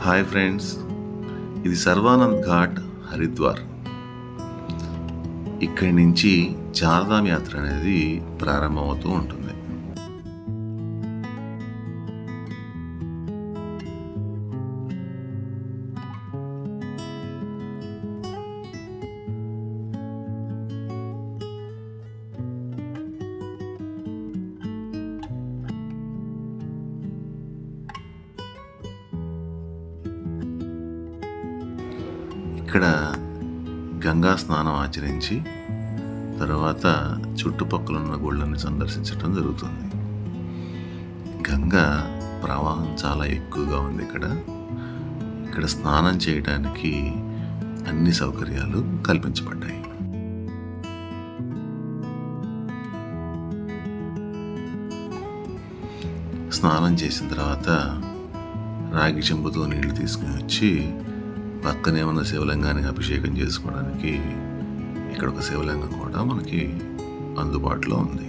Hi friends, ఇది సర్వానంద్ ఘాట్, హరిద్వార్. ఇక్కడి నుంచి చార్ధామ్ యాత్ర అనేది ప్రారంభమవుతూ ఉంటుంది. ఇక్కడ గంగా స్నానం ఆచరించి తర్వాత చుట్టుపక్కల ఉన్న గుళ్ళని సందర్శించడం జరుగుతుంది. గంగా ప్రవాహం చాలా ఎక్కువగా ఉంది. ఇక్కడ స్నానం చేయడానికి అన్ని సౌకర్యాలు కల్పించబడ్డాయి. స్నానం చేసిన తర్వాత రాగి చెంబుతో నీళ్లు తీసుకుని వచ్చి పక్కనే ఉన్న శివలింగానికి అభిషేకం చేసుకోవడానికి ఇక్కడ ఒక శివలింగం కూడా మనకి అందుబాటులో ఉంది.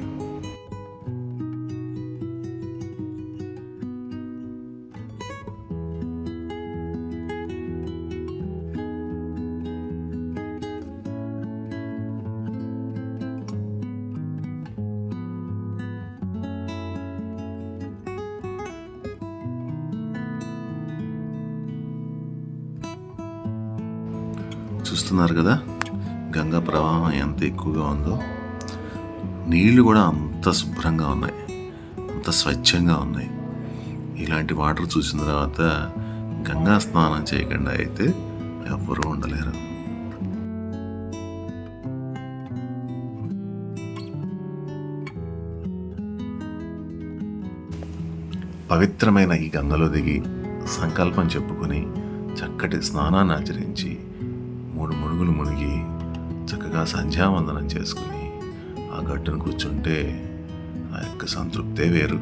చూస్తున్నారు కదా, గంగా ప్రవాహం ఎంత ఎక్కువగా ఉందో. నీళ్లు కూడా అంత శుభ్రంగా ఉన్నాయి, అంత స్వచ్ఛంగా ఉన్నాయి. ఇలాంటి వాటర్ చూసిన తర్వాత గంగా స్నానం చేయకుండా అయితే ఎవ్వరూ ఉండలేరు. పవిత్రమైన ఈ గంగలో దిగి సంకల్పం చెప్పుకొని చక్కటి స్నానాన్ని ఆచరించి 3 మునుగులు మునిగి చక్కగా సంధ్యావందనం చేసుకుని ఆ గట్టును కూర్చుంటే ఆ యొక్క సంతృప్తే వేరు.